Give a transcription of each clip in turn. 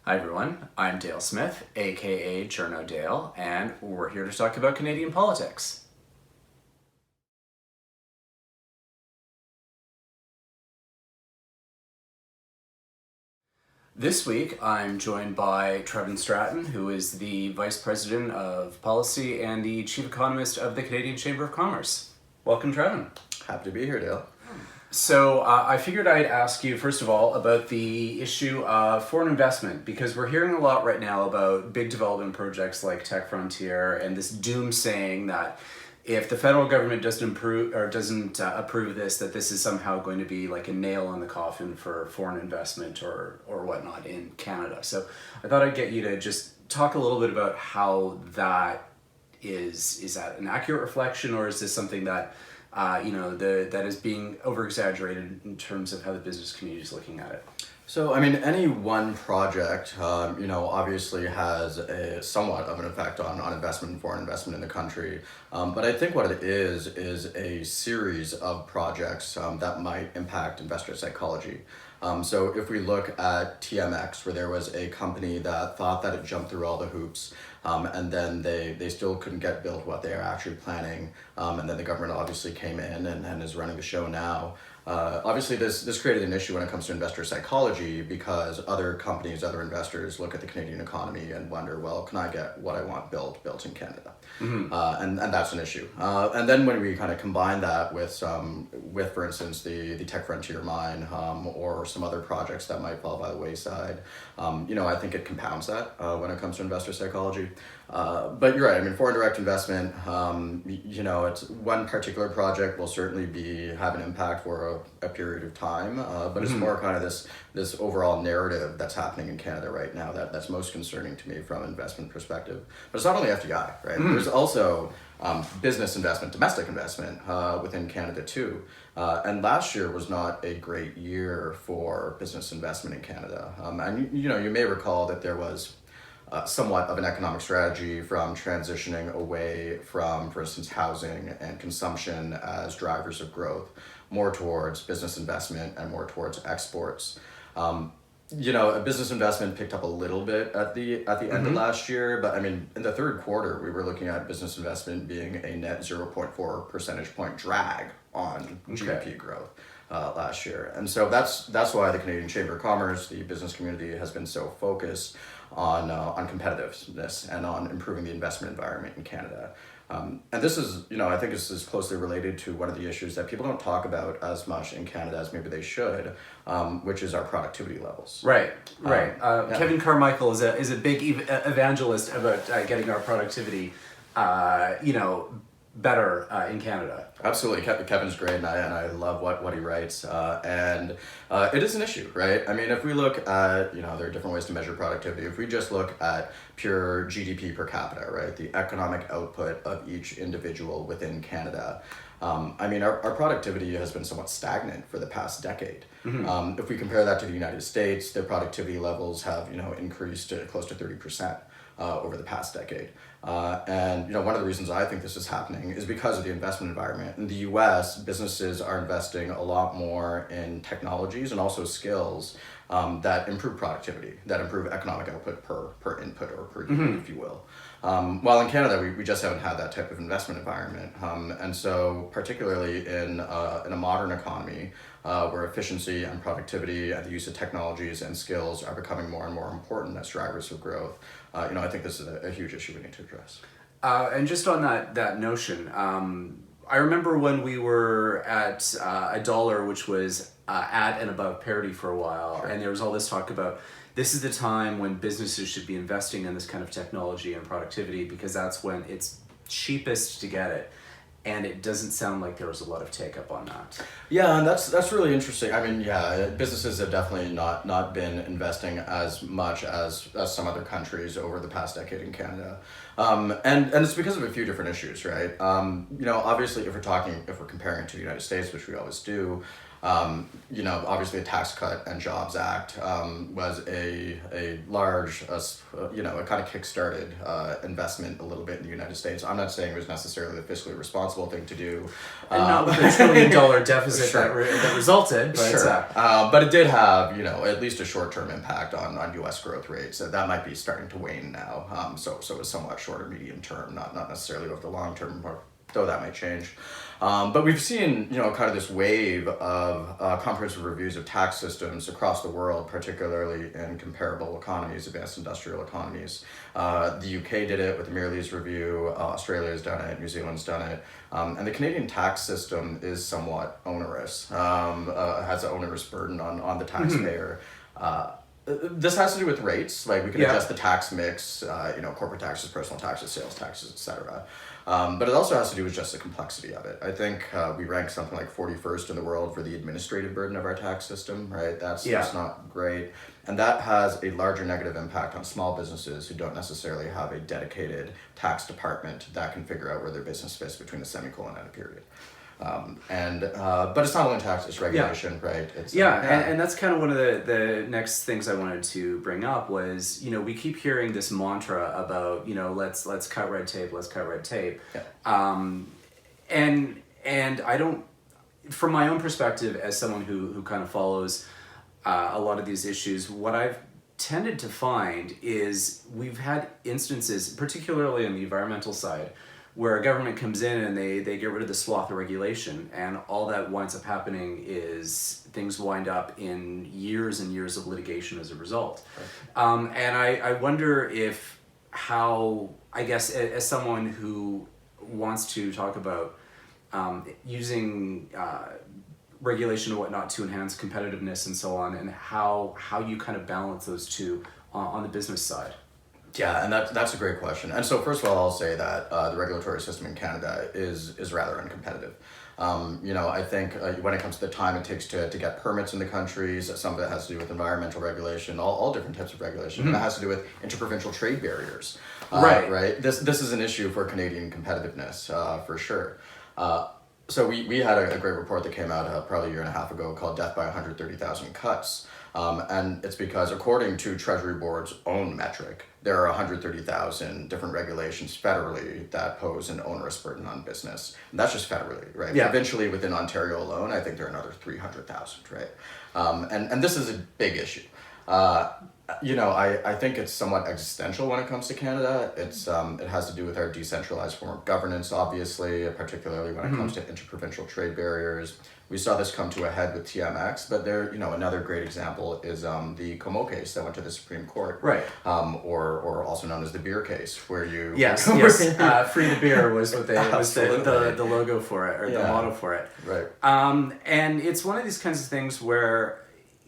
Hi everyone, I'm Dale Smith, aka Journo Dale, and we're here to talk about Canadian politics. This week I'm joined by Trevin Stratton, who is the Vice President of Policy and the Chief Economist of the Canadian Chamber of Commerce. Welcome, Trevin. Happy to be here, Dale. So I figured I'd ask you, first of all, about the issue of foreign investment, because we're hearing a lot right now about big development projects like Tech Frontier and this doom saying that if the federal government doesn't approve this, that this is somehow going to be like a nail in the coffin for foreign investment or whatnot in Canada. So I thought I'd get you to just talk a little bit about how that is that an accurate reflection, or is this something that that is being over-exaggerated in terms of how the business community is looking at it? So, any one project, obviously has a somewhat of an effect on investment and foreign investment in the country. But I think what it is a series of projects that might impact investor psychology. So if we look at TMX, where there was a company that thought that it jumped through all the hoops, and then they still couldn't get built what they are actually planning, and then the government obviously came in and is running the show now. Obviously, this created an issue when it comes to investor psychology, because other companies, other investors look at the Canadian economy and wonder, well, can I get what I want built in Canada? Mm-hmm. And that's an issue. And then when we kind of combine that with for instance, the Tech Frontier mine, or some other projects that might fall by the wayside, I think it compounds that when it comes to investor psychology. But you're right. Foreign direct investment, it's one particular project will certainly have an impact for a period of time, but it's more kind of this overall narrative that's happening in Canada right now that's most concerning to me from an investment perspective. But it's not only FDI, right? There's also business investment, domestic investment within Canada too. And last year was not a great year for business investment in Canada. And you may recall that there was somewhat of an economic strategy from transitioning away from, for instance, housing and consumption as drivers of growth, more towards business investment and more towards exports. A business investment picked up a little bit at the end of last year, but in the third quarter, we were looking at business investment being a net 0.4 percentage point drag on GDP growth last year. And so that's why the Canadian Chamber of Commerce, the business community, has been so focused on competitiveness and on improving the investment environment in Canada. And this is, I think this is closely related to one of the issues that people don't talk about as much in Canada as maybe they should, which is our productivity levels. Right. Yeah. Kevin Carmichael is a big evangelist about getting our productivity, better in Canada. Absolutely, Kevin's great, and I love what he writes, and it is an issue, right? If we look at, there are different ways to measure productivity. If we just look at pure GDP per capita, right, the economic output of each individual within Canada, our productivity has been somewhat stagnant for the past decade. Mm-hmm. If we compare that to the United States, their productivity levels have, increased to close to 30%. Over the past decade. And one of the reasons I think this is happening is because of the investment environment. In the US, businesses are investing a lot more in technologies and also skills that improve productivity, that improve economic output per input or per unit, if you will. While in Canada, we just haven't had that type of investment environment. And so particularly in a modern economy, where efficiency and productivity and the use of technologies and skills are becoming more and more important as drivers of growth, I think this is a huge issue we need to address. And just on that notion, I remember when we were at $1, which was at and above parity for a while, sure. And there was all this talk about this is the time when businesses should be investing in this kind of technology and productivity, because that's when it's cheapest to get it. And it doesn't sound like there was a lot of take up on that. Yeah, and that's really interesting. Businesses have definitely not been investing as much as some other countries over the past decade in Canada. And it's because of a few different issues, right? Obviously if we're comparing it to the United States, which we always do, Obviously the Tax Cut and Jobs Act was a large, it kind of kickstarted investment a little bit in the United States. I'm not saying it was necessarily the fiscally responsible thing to do. And not with the $1 trillion deficit Sure. that resulted, but Sure. But it did have, at least a short-term impact on U.S. growth rates. That might be starting to wane now. So it's somewhat shorter, medium term, not necessarily over the long term, though that might change. But we've seen, kind of this wave of comprehensive reviews of tax systems across the world, particularly in comparable economies, advanced industrial economies. The UK did it with the Mirrlees review. Australia's done it. New Zealand's done it. And the Canadian tax system is somewhat onerous. Has an onerous burden on the taxpayer. This has to do with rates. Like we can adjust the tax mix, corporate taxes, personal taxes, sales taxes, etc. But it also has to do with just the complexity of it. I think we rank something like 41st in the world for the administrative burden of our tax system, right? That's not great. And that has a larger negative impact on small businesses who don't necessarily have a dedicated tax department that can figure out where their business fits between a semicolon and a period. But it's not only tax, it's regulation, right? And that's kind of one of the next things I wanted to bring up was, we keep hearing this mantra about, let's cut red tape, let's cut red tape. And I don't, from my own perspective as someone who kind of follows a lot of these issues, what I've tended to find is we've had instances, particularly on the environmental side, where a government comes in and they get rid of the swath of regulation, and all that winds up happening is things wind up in years and years of litigation as a result. Right. And I wonder if I guess as someone who wants to talk about using regulation and whatnot to enhance competitiveness and so on, and how you kind of balance those two on the business side. Yeah, and that's a great question. And so first of all, I'll say that the regulatory system in Canada is rather uncompetitive. I think when it comes to the time it takes to get permits in the countries, some of it has to do with environmental regulation, all different types of regulation. Mm-hmm. And that has to do with interprovincial trade barriers. Right. This is an issue for Canadian competitiveness, for sure. So we had a great report that came out probably a year and a half ago called Death by 130,000 Cuts. And it's because according to Treasury Board's own metric, there are 130,000 different regulations federally that pose an onerous burden on business. And that's just federally, right? Yeah. Provincially within Ontario alone, I think there are another 300,000, right? And this is a big issue. I think it's somewhat existential when it comes to Canada. It has to do with our decentralized form of governance, obviously, particularly when it comes to interprovincial trade barriers. We saw this come to a head with TMX, but another great example is the Como case that went to the Supreme Court, right? Or also known as the beer case, where you free the beer was what was the logo for it, or the motto for it, right? And it's one of these kinds of things where,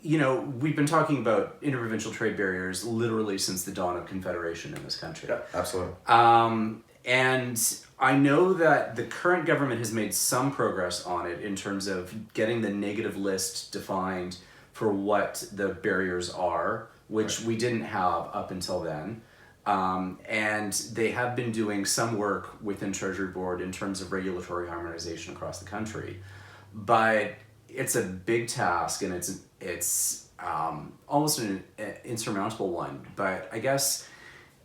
we've been talking about interprovincial trade barriers literally since the dawn of Confederation in this country. Yeah, absolutely. And I know that the current government has made some progress on it in terms of getting the negative list defined for what the barriers are, which we didn't have up until then. And they have been doing some work within Treasury Board in terms of regulatory harmonization across the country. But it's a big task, and it's almost an insurmountable one. But I guess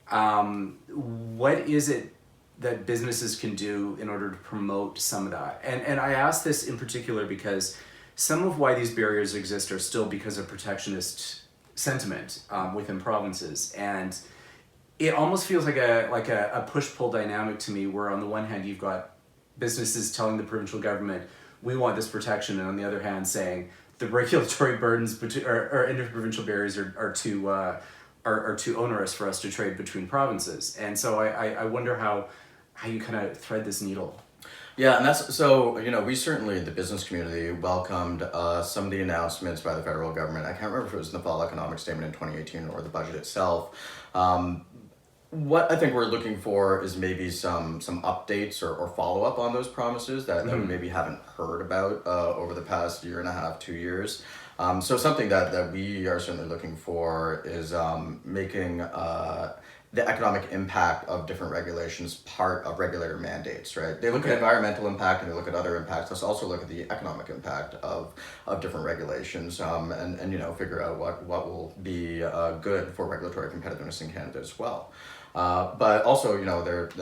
what is it that businesses can do in order to promote some of that? And I ask this in particular because some of why these barriers exist are still because of protectionist sentiment within provinces, and it almost feels like a push-pull dynamic to me, where on the one hand you've got businesses telling the provincial government, we want this protection, and on the other hand saying the regulatory burdens or interprovincial barriers are too onerous for us to trade between provinces. And so I wonder how you kind of thread this needle. Yeah, and that's so, we certainly, the business community, welcomed some of the announcements by the federal government. I can't remember if it was in the fall economic statement in 2018 or the budget itself. What I think we're looking for is maybe some updates or follow-up on those promises that we maybe haven't heard about over the past year and a half, 2 years. So something that we are certainly looking for is making the economic impact of different regulations part of regulator mandates, right? They look at environmental impact and they look at other impacts. Let's also look at the economic impact of different regulations, and figure out what will be good for regulatory competitiveness in Canada as well. But also,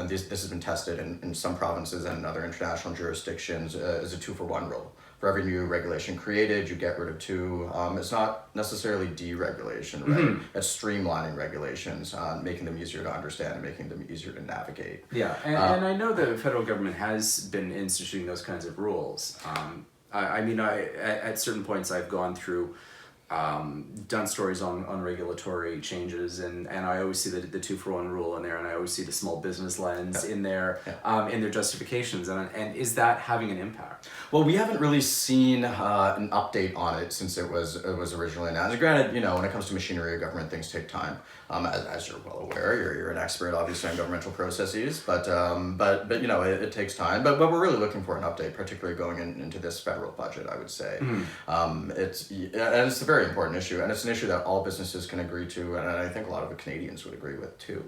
this has been tested in some provinces and in other international jurisdictions as a 2-for-1 rule. For every new regulation created, you get rid of 2. It's not necessarily deregulation, right? It's streamlining regulations, making them easier to understand and making them easier to navigate. Yeah, and I know the federal government has been instituting those kinds of rules. At certain points I've gone through, done stories on regulatory changes, and I always see the 2-for-1 rule in there, and I always see the small business lens in there, in their justifications, and is that having an impact? Well, we haven't really seen an update on it since it was originally announced. Granted, when it comes to machinery of government, things take time. As you're well aware, you're an expert, obviously, on governmental processes, but it takes time. But we're really looking for an update, particularly going into this federal budget, I would say. It's a very important issue, and it's an issue that all businesses can agree to, and I think a lot of the Canadians would agree with too.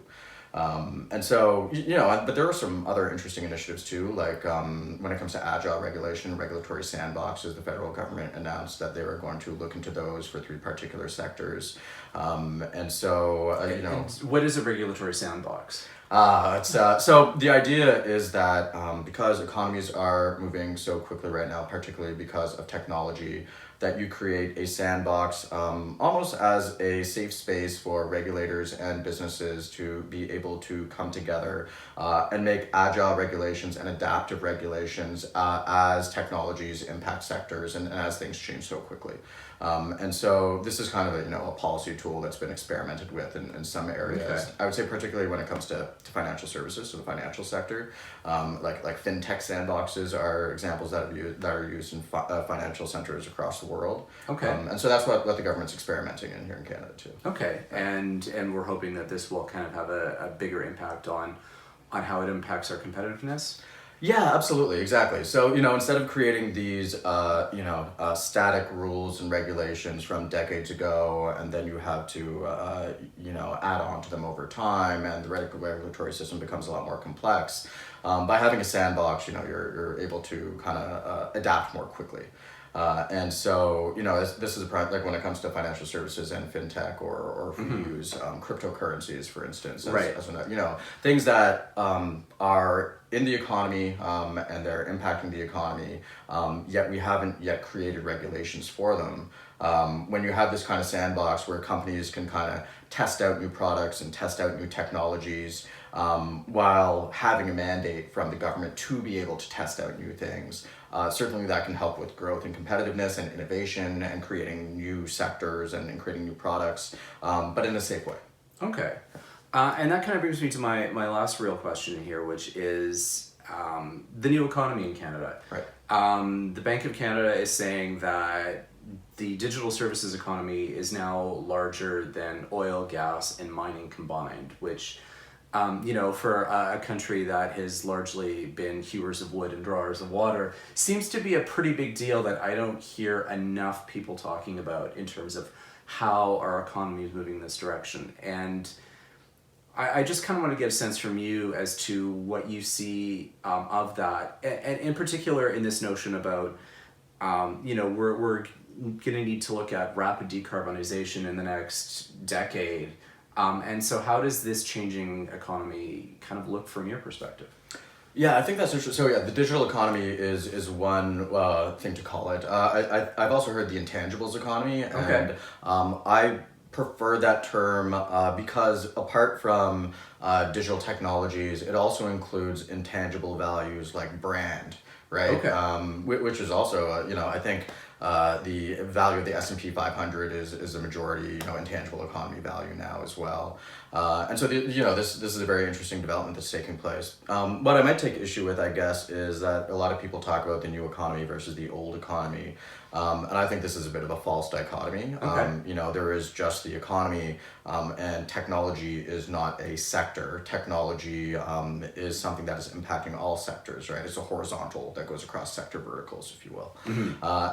And so, but there are some other interesting initiatives too, like when it comes to agile regulation, regulatory sandboxes, the federal government announced that they were going to look into those for 3 particular sectors. And so, And what is a regulatory sandbox? So the idea is that because economies are moving so quickly right now, particularly because of technology, that you create a sandbox almost as a safe space for regulators and businesses to be able to come together and make agile regulations and adaptive regulations as technologies impact sectors and as things change so quickly. And so this is kind of a policy tool that's been experimented with in some areas. Okay. I would say particularly when it comes to financial services, so the financial sector, like fintech sandboxes are examples that are used in financial centers across the world. Okay. And so that's what the government's experimenting in here in Canada too. Okay, and we're hoping that this will kind of have a bigger impact on how it impacts our competitiveness. Yeah, absolutely, exactly. So, instead of creating these, static rules and regulations from decades ago, and then you have to, add on to them over time, and the regulatory system becomes a lot more complex, by having a sandbox, you're able to kind of adapt more quickly. And so, this is like when it comes to financial services and fintech, or if we use cryptocurrencies, for instance, as things that are in the economy and they're impacting the economy, yet we haven't yet created regulations for them. When you have this kind of sandbox where companies can kind of test out new products and test out new technologies, while having a mandate from the government to be able to test out new things, certainly that can help with growth and competitiveness and innovation and creating new sectors and creating new products, but in a safe way. Okay. And that kind of brings me to my last real question here, which is the new economy in Canada. Right. The Bank of Canada is saying that the digital services economy is now larger than oil, gas, and mining combined, which, for a country that has largely been hewers of wood and drawers of water, seems to be a pretty big deal that I don't hear enough people talking about in terms of how our economy is moving in this direction. And I just kind of want to get a sense from you as to what you see of that, and in particular in this notion about, we're going to need to look at rapid decarbonization in the next decade. And so how does this changing economy kind of look from your perspective? Yeah, I think that's interesting. So yeah, the digital economy is one thing to call it. I've also heard the intangibles economy, and I prefer that term because apart from digital technologies, it also includes intangible values like brand, right? Okay. Which is also, I think the value of the S&P 500 is a majority, intangible economy value now as well. And so, this is a very interesting development that's taking place. What I might take issue with, I guess, is that a lot of people talk about the new economy versus the old economy. And I think this is a bit of a false dichotomy. Okay. There is just the economy, and technology is not a sector. Technology is something that is impacting all sectors, right? It's a horizontal that goes across sector verticals, if you will.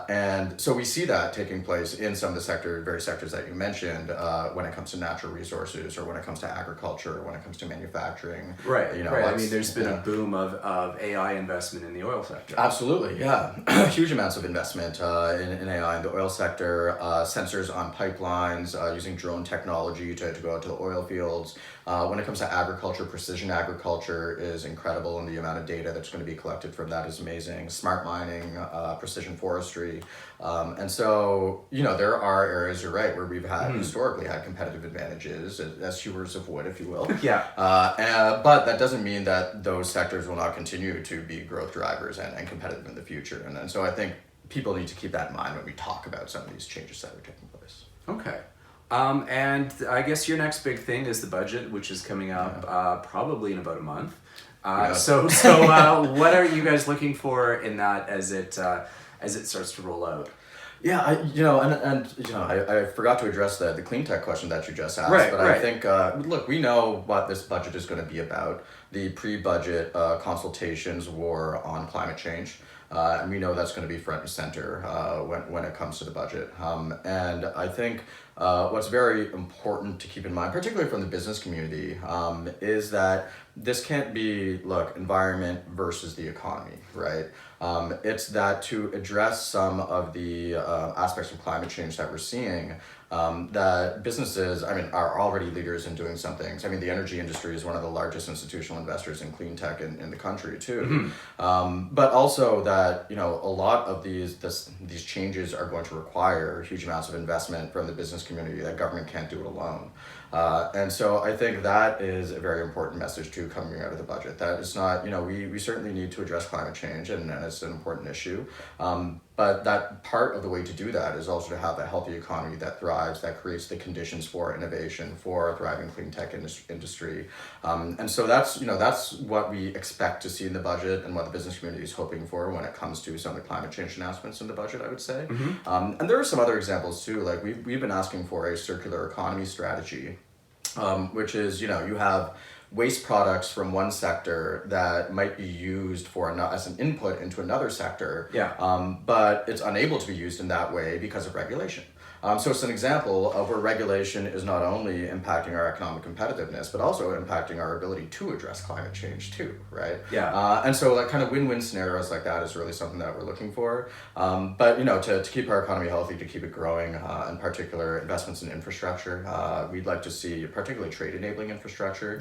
And so we see that taking place in some of the very sectors that you mentioned, when it comes to natural resources, or when it comes to agriculture, or when it comes to manufacturing. Right. Right. I mean, there's been a yeah. boom of AI investment in the oil sector. Absolutely, yeah. Huge amounts of investment in AI in the oil sector, sensors on pipelines, using drone technology to go out to the oil fields. When it comes to agriculture, precision agriculture is incredible, and the amount of data that's going to be collected from that is amazing. Smart mining, precision forestry. And so, there are areas, you're right, where we've had historically had competitive advantages as hewers of wood, if you will. Yeah. But that doesn't mean that those sectors will not continue to be growth drivers and competitive in the future. And so I think people need to keep that in mind when we talk about some of these changes that are taking place. Okay. And I guess your next big thing is the budget, which is coming up probably in about a month. So what are you guys looking for in that as it starts to roll out? Yeah, I forgot to address the clean tech question that you just asked, Right, but right. I think, look, we know what this budget is going to be about. The pre-budget consultations were on climate change, and we know that's going to be front and center when it comes to the budget. And I think what's very important to keep in mind, particularly from the business community, is that this can't be, look, environment versus the economy, right? It's that to address some of the aspects of climate change that we're seeing, that businesses, are already leaders in doing some things. The energy industry is one of the largest institutional investors in clean tech in the country too. But also that, a lot of these changes are going to require huge amounts of investment from the business community, that government can't do it alone. And so I think that is a very important message too coming out of the budget. That it's not, we certainly need to address climate change, and it's an important issue. But that part of the way to do that is also to have a healthy economy that thrives, that creates the conditions for innovation, for a thriving clean tech industry. And so that's what we expect to see in the budget, and what the business community is hoping for when it comes to some of the climate change announcements in the budget, I would say. And there are some other examples too. Like we've been asking for a circular economy strategy, which is, you have waste products from one sector that might be used as an input into another sector, but it's unable to be used in that way because of regulation. So it's an example of where regulation is not only impacting our economic competitiveness, but also impacting our ability to address climate change too, right? Yeah. And so kind of win-win scenarios like that is really something that we're looking for. But to keep our economy healthy, to keep it growing, in particular investments in infrastructure, we'd like to see particularly trade-enabling infrastructure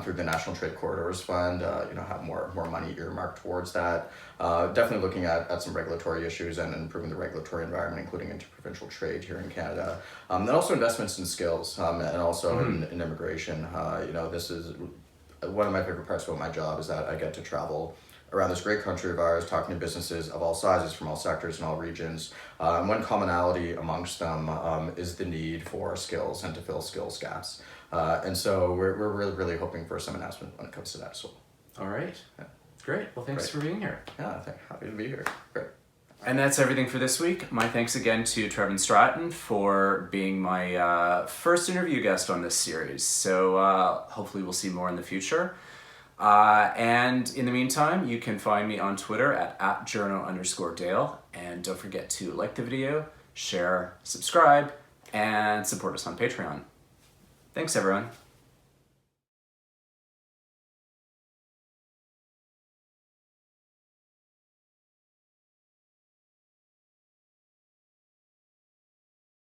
through the National Trade Corridors Fund, have more money earmarked towards that. Definitely looking at some regulatory issues and improving the regulatory environment, including interprovincial trade here in Canada. And also investments in skills, and also in immigration. This is one of my favorite parts about my job, is that I get to travel around this great country of ours, talking to businesses of all sizes, from all sectors and all regions. And one commonality amongst them is the need for skills and to fill skills gaps. And so we're really, really hoping for some announcement when it comes to that as well. All right. Yeah. Great. Well, thanks for being here. Yeah, happy to be here. Great. And that's everything for this week. My thanks again to Trevin Stratton for being my first interview guest on this series. So hopefully we'll see more in the future. And in the meantime, you can find me on Twitter at @journo_Dale. And don't forget to like the video, share, subscribe, and support us on Patreon. Thanks, everyone.